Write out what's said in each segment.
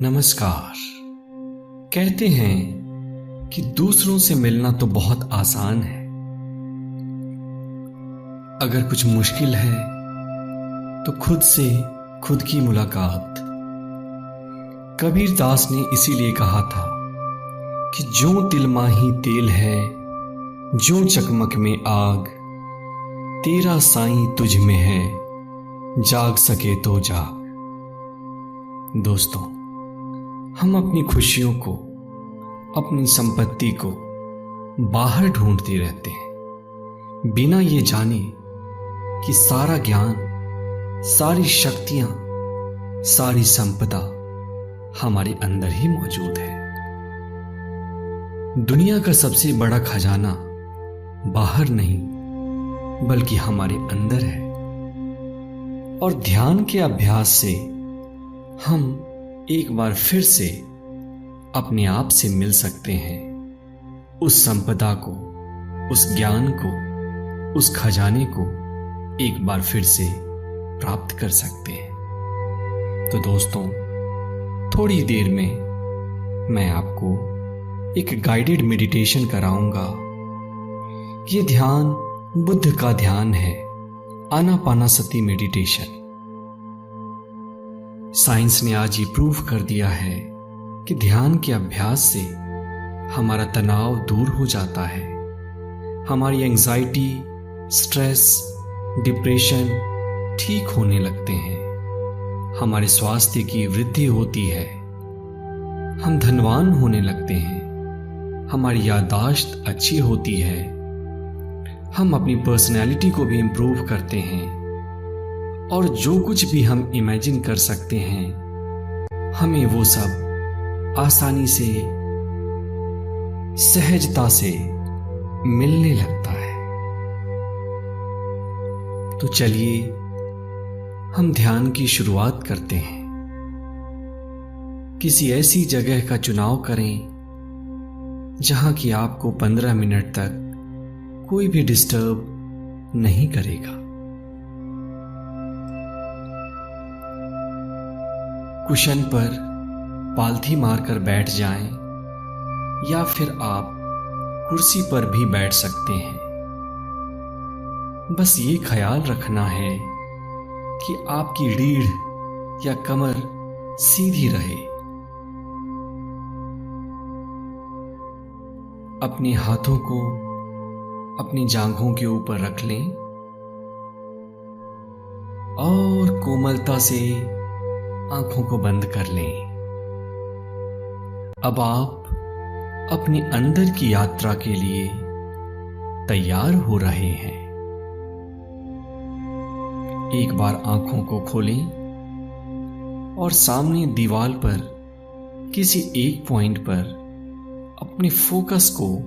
नमस्कार। कहते हैं कि दूसरों से मिलना तो बहुत आसान है। अगर कुछ मुश्किल है तो खुद से खुद की मुलाकात। कबीर दास ने इसीलिए कहा था कि जो तिलमाही तेल है, जो चकमक में आग, तेरा साईं तुझ में है, जाग सके तो जाग। दोस्तों, हम अपनी खुशियों को, अपनी संपत्ति को बाहर ढूंढते रहते हैं, बिना ये जाने कि सारा ज्ञान, सारी शक्तियां, सारी संपदा हमारे अंदर ही मौजूद है। दुनिया का सबसे बड़ा खजाना बाहर नहीं बल्कि हमारे अंदर है। और ध्यान के अभ्यास से हम एक बार फिर से अपने आप से मिल सकते हैं। उस संपदा को, उस ज्ञान को, उस खजाने को एक बार फिर से प्राप्त कर सकते हैं। तो दोस्तों, थोड़ी देर में मैं आपको एक गाइडेड मेडिटेशन कराऊंगा। ये ध्यान बुद्ध का ध्यान है, आनापानासति मेडिटेशन। साइंस ने आज ये प्रूव कर दिया है कि ध्यान के अभ्यास से हमारा तनाव दूर हो जाता है, हमारी एंजाइटी, स्ट्रेस, डिप्रेशन ठीक होने लगते हैं, हमारे स्वास्थ्य की वृद्धि होती है, हम धनवान होने लगते हैं, हमारी याददाश्त अच्छी होती है, हम अपनी पर्सनैलिटी को भी इम्प्रूव करते हैं और जो कुछ भी हम इमेजिन कर सकते हैं, हमें वो सब आसानी से, सहजता से मिलने लगता है। तो चलिए हम ध्यान की शुरुआत करते हैं। किसी ऐसी जगह का चुनाव करें जहां कि आपको 15 मिनट तक कोई भी डिस्टर्ब नहीं करेगा। कुशन पर पालथी मारकर बैठ जाएं या फिर आप कुर्सी पर भी बैठ सकते हैं। बस ये ख्याल रखना है कि आपकी रीढ़ या कमर सीधी रहे। अपने हाथों को अपनी जांघों के ऊपर रख लें और कोमलता से आंखों को बंद कर लें। अब आप अपने अंदर की यात्रा के लिए तैयार हो रहे हैं। एक बार आंखों को खोलें और सामने दीवार पर किसी एक पॉइंट पर अपने फोकस को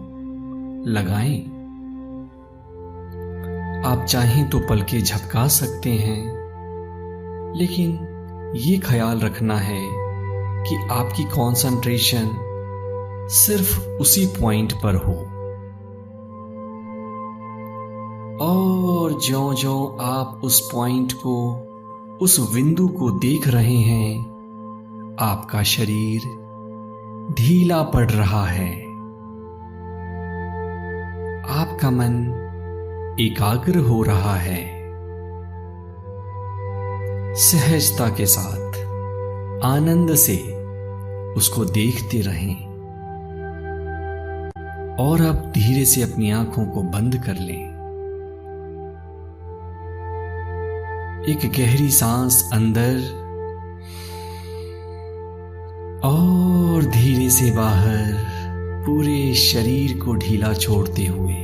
लगाएं। आप चाहें तो पलकें झपका सकते हैं, लेकिन ये ख्याल रखना है कि आपकी कंसंट्रेशन सिर्फ उसी पॉइंट पर हो। और ज्यों-ज्यों आप उस पॉइंट को, उस बिंदु को देख रहे हैं, आपका शरीर ढीला पड़ रहा है, आपका मन एकाग्र हो रहा है। सहजता के साथ, आनंद से उसको देखते रहें और अब धीरे से अपनी आंखों को बंद कर लें। एक गहरी सांस अंदर और धीरे से बाहर, पूरे शरीर को ढीला छोड़ते हुए।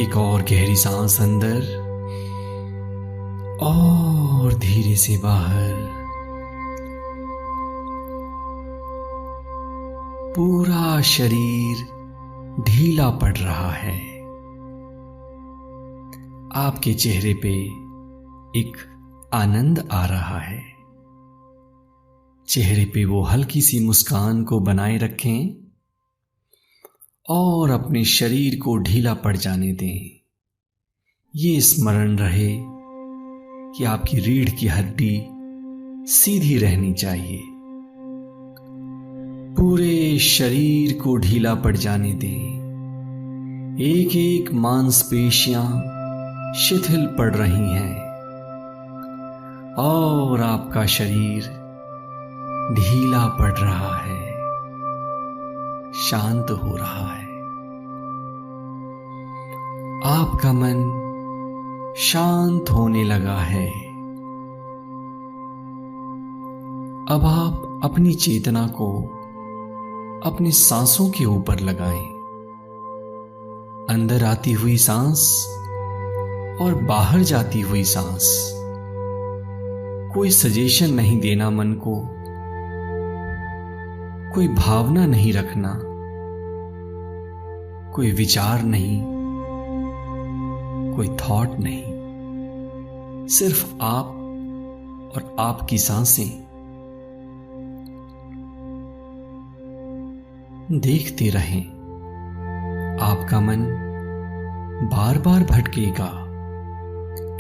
एक और गहरी सांस अंदर और धीरे से बाहर। पूरा शरीर ढीला पड़ रहा है। आपके चेहरे पे एक आनंद आ रहा है। चेहरे पे वो हल्की सी मुस्कान को बनाए रखें और अपने शरीर को ढीला पड़ जाने दें। ये स्मरण रहे कि आपकी रीढ़ की हड्डी सीधी रहनी चाहिए। पूरे शरीर को ढीला पड़ जाने दें। एक एक मांसपेशियां शिथिल पड़ रही हैं और आपका शरीर ढीला पड़ रहा है, शांत हो रहा है। आपका मन शांत होने लगा है। अब आप अपनी चेतना को अपनी सांसों के ऊपर लगाएं। अंदर आती हुई सांस और बाहर जाती हुई सांस। कोई सजेशन नहीं देना मन को, कोई भावना नहीं रखना, कोई विचार नहीं, कोई थॉट नहीं, सिर्फ आप और आपकी सांसें। देखते रहें। आपका मन बार बार भटकेगा,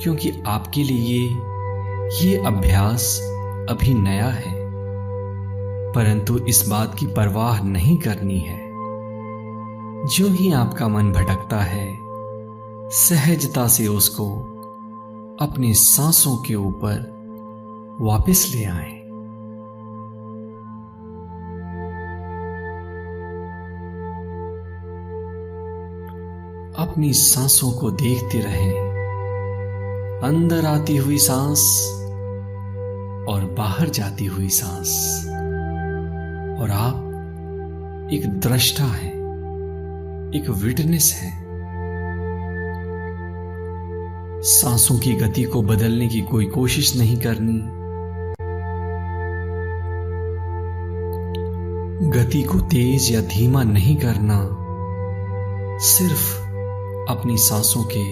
क्योंकि आपके लिए ये अभ्यास अभी नया है, परंतु इस बात की परवाह नहीं करनी है। जो ही आपका मन भटकता है, सहजता से उसको अपनी सांसों के ऊपर वापस ले आएं। अपनी सांसों को देखते रहें। अंदर आती हुई सांस और बाहर जाती हुई सांस। और आप एक दृष्टा हैं, एक विटनेस हैं। सांसों की गति को बदलने की कोई कोशिश नहीं करनी। गति को तेज या धीमा नहीं करना। सिर्फ अपनी सांसों के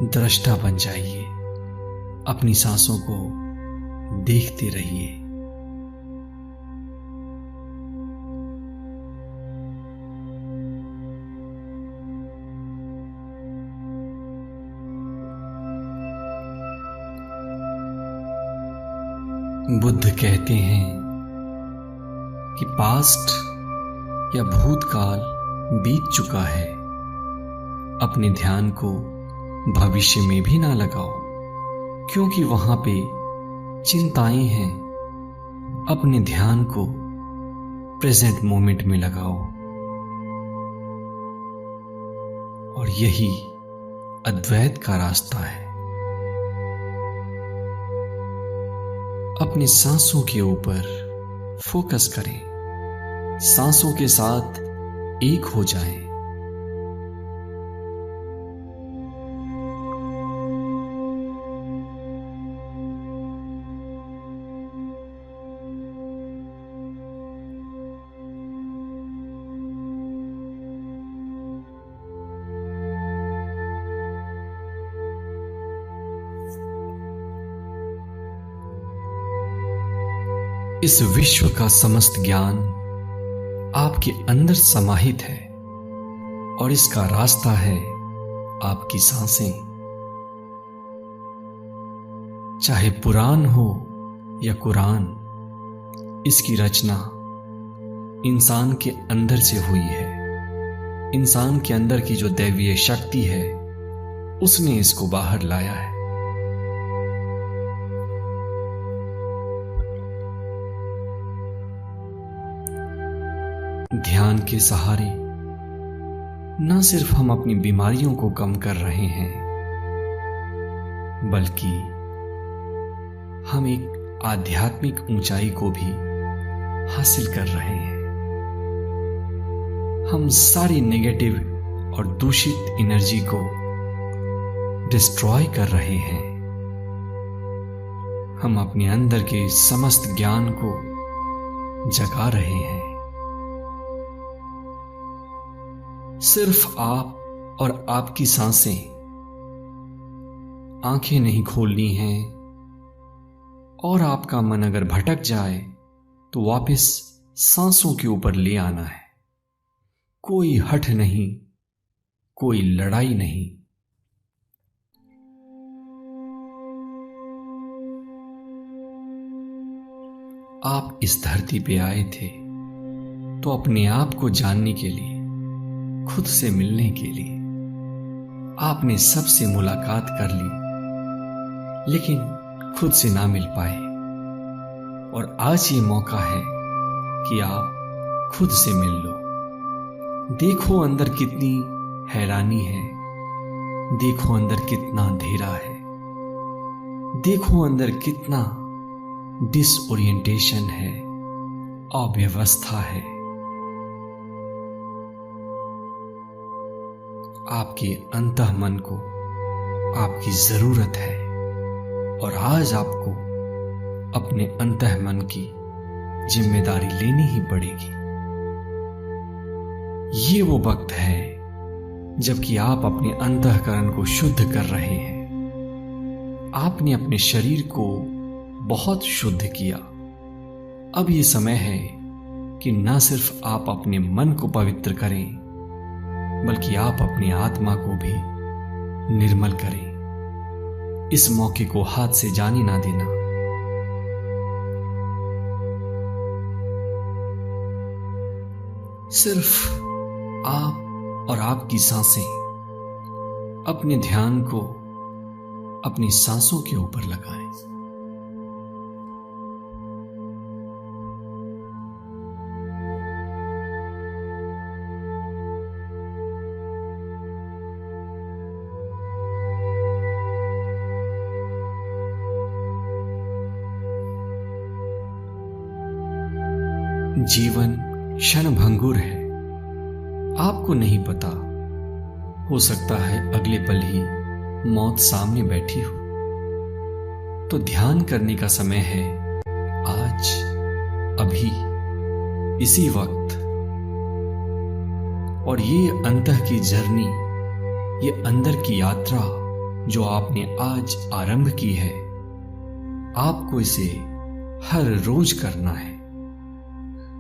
दृष्टा बन जाइए। अपनी सांसों को देखते रहिए। बुद्ध कहते हैं कि पास्ट या भूतकाल बीत चुका है। अपने ध्यान को भविष्य में भी ना लगाओ, क्योंकि वहां पे चिंताएं हैं। अपने ध्यान को प्रेजेंट मोमेंट में लगाओ। और यही अद्वैत का रास्ता है। अपनी सांसों के ऊपर फोकस करें। सांसों के साथ एक हो जाएं। इस विश्व का समस्त ज्ञान आपके अंदर समाहित है और इसका रास्ता है आपकी सांसें। चाहे पुराण हो या कुरान, इसकी रचना इंसान के अंदर से हुई है। इंसान के अंदर की जो दैवीय शक्ति है, उसने इसको बाहर लाया है। ध्यान के सहारे न सिर्फ हम अपनी बीमारियों को कम कर रहे हैं, बल्कि हम एक आध्यात्मिक ऊंचाई को भी हासिल कर रहे हैं। हम सारी नेगेटिव और दूषित एनर्जी को डिस्ट्रॉय कर रहे हैं। हम अपने अंदर के समस्त ज्ञान को जगा रहे हैं। सिर्फ आप और आपकी सांसें। आंखें नहीं खोलनी हैं। और आपका मन अगर भटक जाए तो वापस सांसों के ऊपर ले आना है। कोई हठ नहीं, कोई लड़ाई नहीं। आप इस धरती पे आए थे तो अपने आप को जानने के लिए, खुद से मिलने के लिए। आपने सबसे मुलाकात कर ली, लेकिन खुद से ना मिल पाए। और आज ये मौका है कि आप खुद से मिल लो। देखो अंदर कितनी हैरानी है, देखो अंदर कितना अंधेरा है, देखो अंदर कितना डिसओरिएंटेशन है, अव्यवस्था है। आपके अंतःमन को आपकी जरूरत है और आज आपको अपने अंतःमन की जिम्मेदारी लेनी ही पड़ेगी। ये वो वक्त है जबकि आप अपने अंतःकरण को शुद्ध कर रहे हैं। आपने अपने शरीर को बहुत शुद्ध किया। अब ये समय है कि न सिर्फ आप अपने मन को पवित्र करें, बल्कि आप अपनी आत्मा को भी निर्मल करें। इस मौके को हाथ से जाने ना देना। सिर्फ आप और आपकी सांसें। अपने ध्यान को अपनी सांसों के ऊपर लगाएं। जीवन क्षणभंगुर है, आपको नहीं पता। हो सकता है अगले पल ही मौत सामने बैठी हो। तो ध्यान करने का समय है आज, अभी, इसी वक्त। और ये अंतः की जर्नी, ये अंदर की यात्रा जो आपने आज आरंभ की है, आपको इसे हर रोज करना है।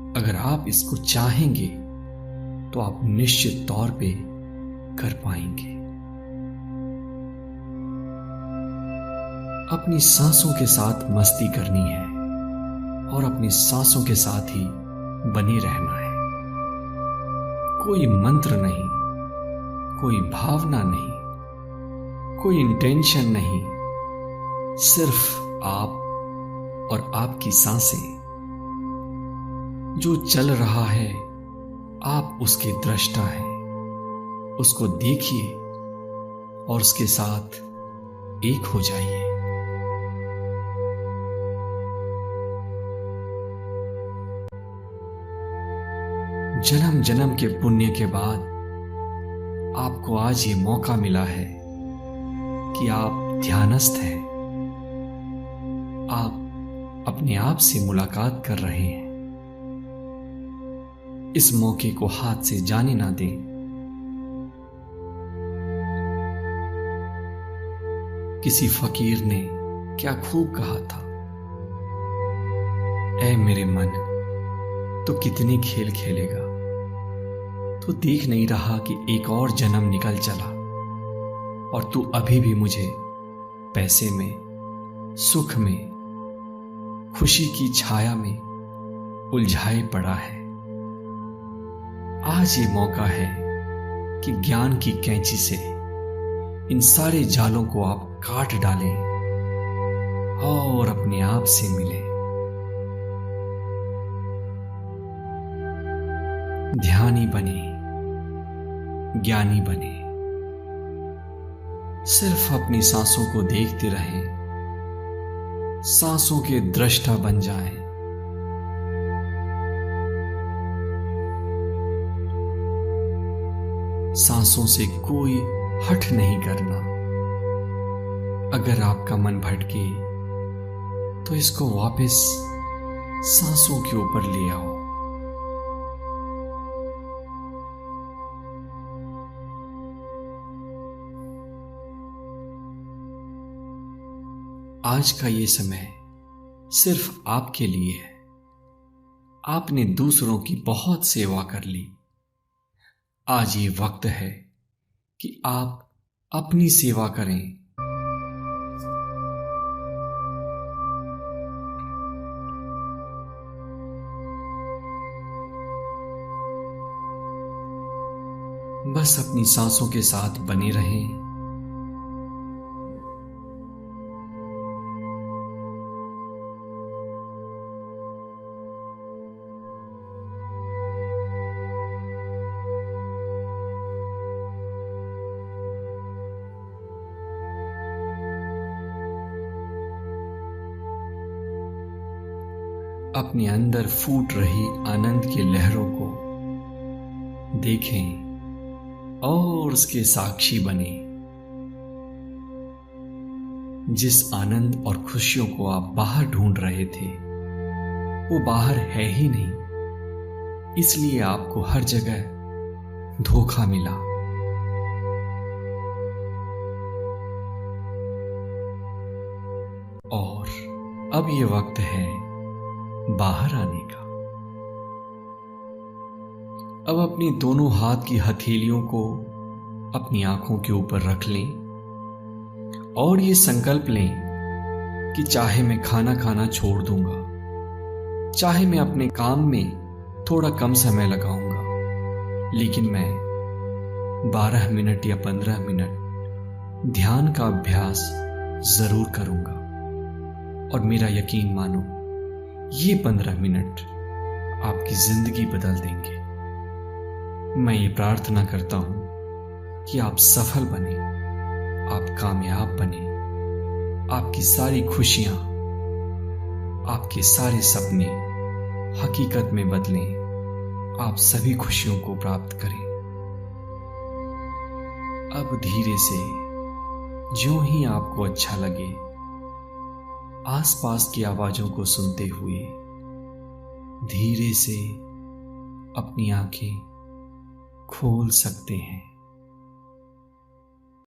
अगर आप इसको चाहेंगे तो आप निश्चित तौर पे कर पाएंगे। अपनी सांसों के साथ मस्ती करनी है और अपनी सांसों के साथ ही बने रहना है। कोई मंत्र नहीं, कोई भावना नहीं, कोई इंटेंशन नहीं, सिर्फ आप और आपकी सांसें। जो चल रहा है आप उसके दृष्टा हैं। उसको देखिए और उसके साथ एक हो जाइए। जन्म जन्म के पुण्य के बाद आपको आज ये मौका मिला है कि आप ध्यानस्थ हैं। आप अपने आप से मुलाकात कर रहे हैं। इस मौके को हाथ से जाने ना दें। किसी फकीर ने क्या खूब कहा था, ऐ मेरे मन, तो कितने खेल खेलेगा। तो देख नहीं रहा कि एक और जन्म निकल चला और तू अभी भी मुझे पैसे में, सुख में, खुशी की छाया में उलझाए पड़ा है। आज ये मौका है कि ज्ञान की कैंची से इन सारे जालों को आप काट डालें और अपने आप से मिलें। ध्यानी बने, ज्ञानी बने। सिर्फ अपनी सांसों को देखते रहें, सांसों के दृष्टा बन जाएं। सांसों से कोई हठ नहीं करना। अगर आपका मन भटके तो इसको वापस सांसों के ऊपर ले आओ। आज का ये समय सिर्फ आपके लिए है। आपने दूसरों की बहुत सेवा कर ली। आज ये वक्त है कि आप अपनी सेवा करें। बस अपनी सांसों के साथ बने रहें। अपने अंदर फूट रही आनंद की लहरों को देखें और उसके साक्षी बने। जिस आनंद और खुशियों को आप बाहर ढूंढ रहे थे वो बाहर है ही नहीं, इसलिए आपको हर जगह धोखा मिला। और अब ये वक्त है बाहर आने का। अब अपनी दोनों हाथ की हथेलियों को अपनी आंखों के ऊपर रख लें और ये संकल्प लें कि चाहे मैं खाना खाना छोड़ दूंगा, चाहे मैं अपने काम में थोड़ा कम समय लगाऊंगा, लेकिन मैं 12 मिनट या 15 मिनट ध्यान का अभ्यास जरूर करूंगा। और मेरा यकीन मानो, ये 15 मिनट आपकी जिंदगी बदल देंगे। मैं ये प्रार्थना करता हूं कि आप सफल बने, आप कामयाब बने, आपकी सारी खुशियां, आपके सारे सपने हकीकत में बदलें, आप सभी खुशियों को प्राप्त करें। अब धीरे से जो ही आपको अच्छा लगे, आसपास की आवाजों को सुनते हुए धीरे से अपनी आंखें खोल सकते हैं।